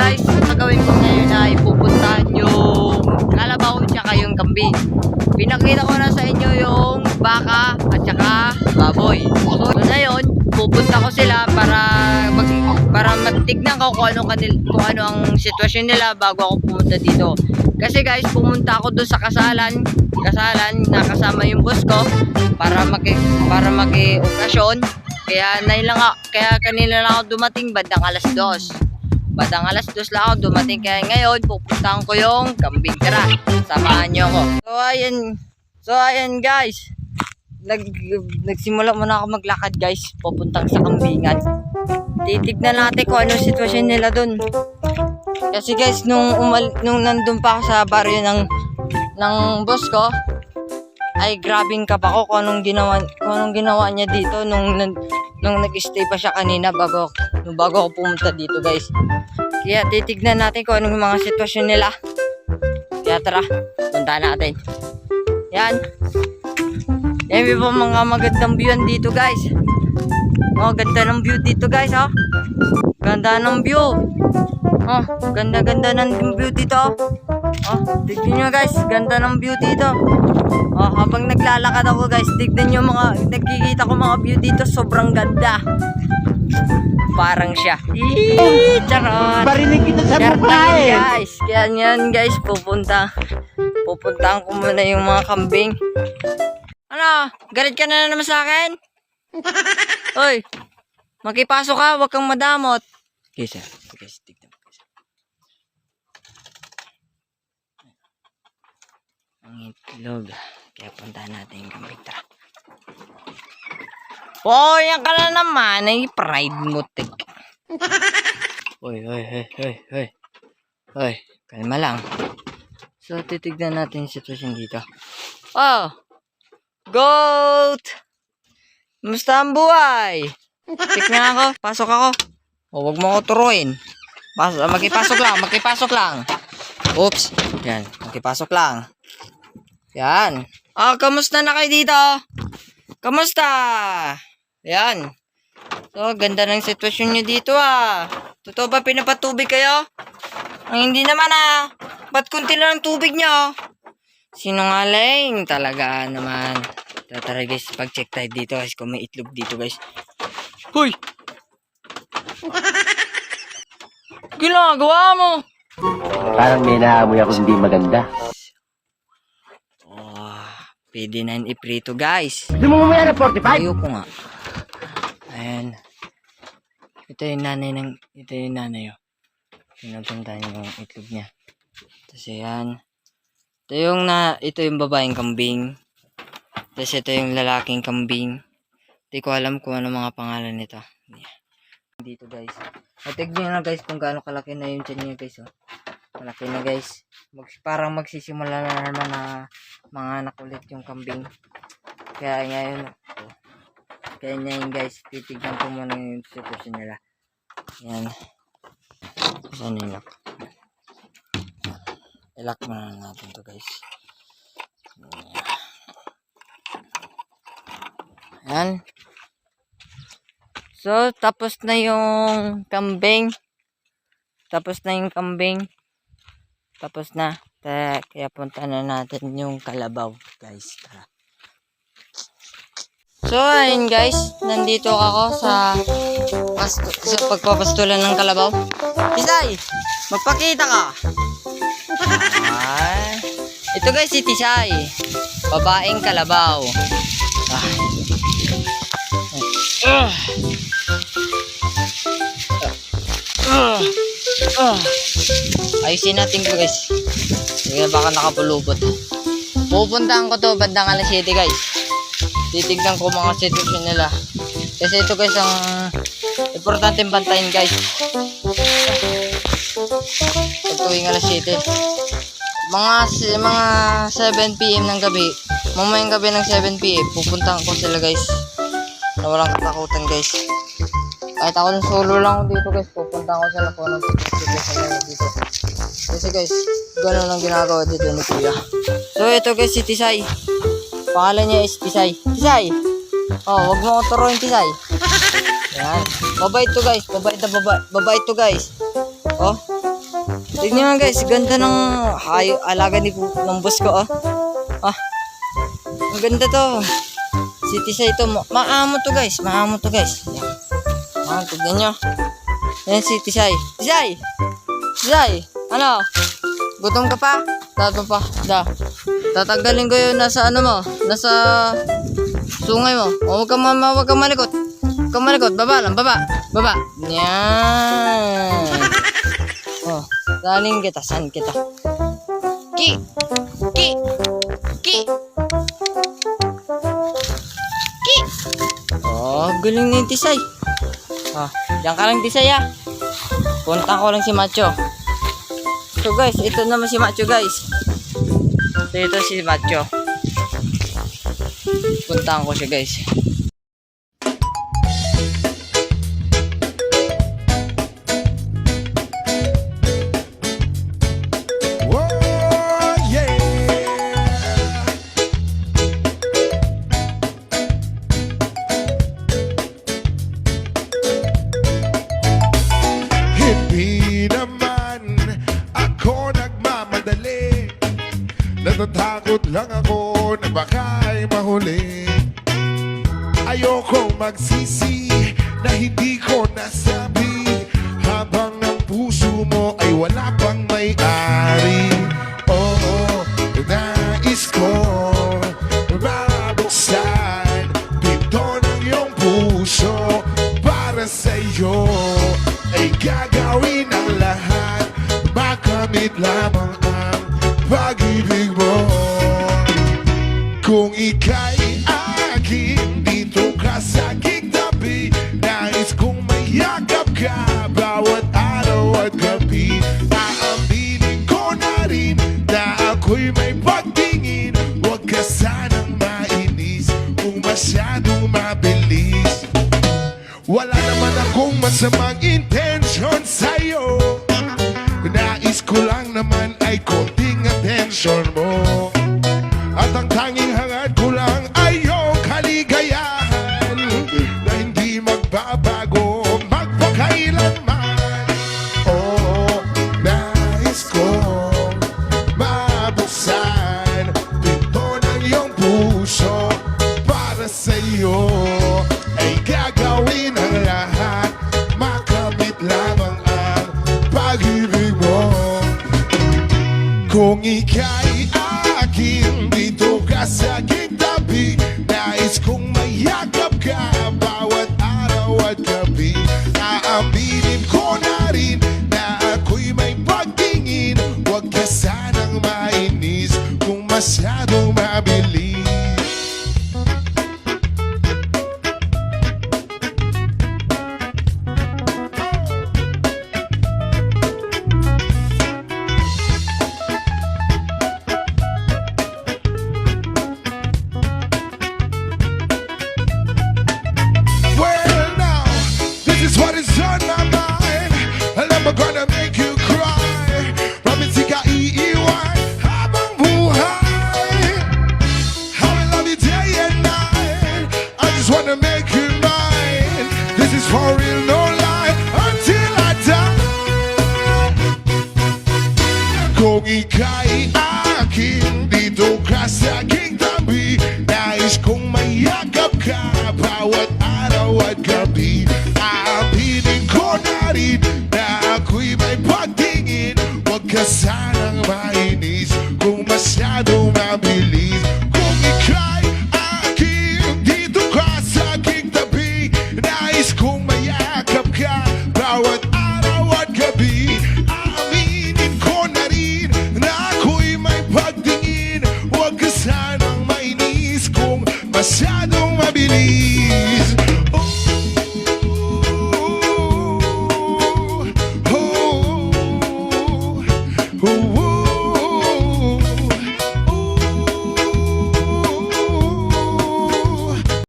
guys, gagawin ko ngayon ay pupuntahan yung kalabaw tsaka yung kambing. Pinakita ko na sa inyo yung baka at tsaka baboy. So ngayon, pupunta ko sila para matignan ko kung ano ang sitwasyon nila bago ako pumunta dito. Kasi guys, pumunta ako doon sa kasalan na kasama yung boss ko para maki-okasyon. Kaya kanina lang ako dumating bandang alas 2. Bandang alas 2 lang ako dumating. Kaya ngayon, pupuntahan ko yung kambing. Tara, samahan nyo ako. So ayan guys. Nagsimula muna ako maglakad guys. Pupuntang sa kambingan. Titignan natin kung ano sitwasyon nila dun. Kasi guys, nung nandun pa ako sa baryo ng boss ko, ay grabing kap ako kung anong ginawa niya dito nung nag-stay pa siya kanina bago ako pumunta dito guys. Kaya titignan natin kung anong mga sitwasyon nila. Kaya tara, punta natin. Yan. Yan po mga magandang view dito guys. Oh, ganda ng view dito guys, oh. Ganda ng view. Oh, ganda-ganda ng view dito. Oh, tignan nyo guys, ganda ng view dito. Oh, habang naglalakad ako guys, tignan nyo nakikita ko mga view dito, sobrang ganda. Parang siya. Charot. Barinig kita sa mukha eh. Guys, kaya yan guys, pupuntahan ko muna yung mga kambing. Ano? Galit ka na naman sa akin? Hoy, makipasok ka, huwag kang madamot. Okay, sir. Guys, tignan mo. Ang itlog. Kaya puntahan natin yung kambing. Tara. Oh, yan ka na naman. Ay, pride mo, tig. Hoy. Hoy, kalma lang. So, titignan natin yung sitwasyon dito. Oh, goat! Musta ang buhay? Tignan ako, pasok ako. O, wag mo ako turuin. Makipasok lang. Oops, yan, makipasok lang. Yan. Ah, kamusta na kayo dito? Kamusta? Yan. So, ganda ng sitwasyon nyo dito ah. Totoo ba pinapatubig kayo? Ang hindi naman ah. Ba't kunti lang ang tubig nyo? Sinungaling talaga naman. Tara guys, pag-check tayo dito guys kung may itlog dito guys. Hoy! Ginagawa mo? Parang may naamoy ako hindi maganda. Oh, pwede na iprito guys. Hindi mo mamaya na 45? Ayoko nga. Ayan. Ito yung nanay oh. Pinapuntahan yung itlog niya. Tapos ayan. Ito yung babaeng kambing. Tapos ito yung lalaking kambing. Hindi ko alam kung ano mga pangalan nito. Dito guys. At tignan na guys kung gaano kalaki na yung tiyan niya guys. Oh. Malaki na guys. Parang magsisimula na naman na mga anak ulit yung kambing. Kaya ngayon. Oh. Kaya ngayon guys. Titignan ko muna yung sitwasyon nila. Yan. Saan yung lock? I-lock muna natin to guys. Yan. So, tapos na yung kambing. Tapos na. Kaya punta na natin yung kalabaw, guys. Tara. So, ayun guys. Nandito ako sa pagpapastulan ng kalabaw. Tisay! Magpakita ka! Ay. Ito guys, si Tisay. Babaeng kalabaw. Ayusin natin ko guys. Kaya baka nakapulupot. Pupuntahan ko to bandang alas 7 guys. Titignan ko mga sitwasyon nila. Kasi ito guys ang importanteng bantayin guys. Pag tuwing alas 7. Mga 7 PM ng gabi. Mamayang gabi ng 7 PM. Pupuntahan ko sila guys. Na walang katakutan guys. Kahit ako ng solo lang ako dito guys. Pupuntahan ko sila kung anong sitwasyon nila dito. Kasi guys, gano'n ang ginagawa dito ni Kuya. So ito guys si Tisay. Pangalan niya is Tisay. Tisay! Oh, wag mo ko turuin Tisay. Yan. Babait to guys. Babait to guys. Oh. Tignan mo guys, ganda ng alaga ng boss ko, oh. Ah, ang ganda to. Si Tisay to, maamo to guys, maamo to guys. Yan. Ah, tignan nyo. Yan si Tisay. Tisay! Tisay! Ano? Gutom ka pa? Tato pa. Tatanggalin ko yun nasa ano mo, nasa sungay mo. O, huwag kang malikot. Huwag kang malikot. Baba lang, baba. Baba. Yan. Oh, daling kita, saan kita? Ki! Ki! Ki! Ki! Oh, galing ni Tisay. Ah, diyan ka lang Tisay ah. Punta ko lang si Macho. So guys, ito naman si Macho guys. Ito si Macho. Puntahan ko siya guys. Hindi naman ako nagmamadali. Natatakot lang ako na baka'y mahuli. Ayokong magsisi na hindi ko nasabi, habang ang puso mo ay wala pang may-ari. Oo, nais ko mabuksan pinto ng iyong puso. Para sa'yo ay gagawin ang lahat, makamit lamang ang pag-ibig mo. Kung ika'y akin, dito ka sa aking tabi. Nais kong mayakap ka bawat araw at gabi. Aaminin ko na rin na ako'y may pagtingin. Huwag ka sanang mainis kung masyadong mabilis. Wala naman akong masamang intensyon sa'yo. Nais ko lang naman ay konting atensyon mo. At ang tanging hangad ko lang ay iyong kaligayahan na hindi magbabago magpakailanman. Oo, nais kong mabuksan pinto ng iyong puso. Para sa'yo ay gagawin ang lahat, makamit lamang ang pag-ibig mo. Kung ika'y akin, dito ka sa aking tabi. Nais kong mayakap ka bawat araw at gabi. Aaminin ko na rin na ako'y may pagtingin. Huwag ka sanang mainis kung masyadong mabilis. Well now, this is what is on my mind, and I'm gonna make you cry. Promise ka iiwan habang buhay. How I love you day and night, I just wanna make you mine. This is for real, no lie, until I die. Kung ika'y akin, dito ka sa aking tabi. Nais kong mayakap ka bawat araw at gabi. Aaminin ko na rin na ako'y may pagtingin. Huwag ka sanang may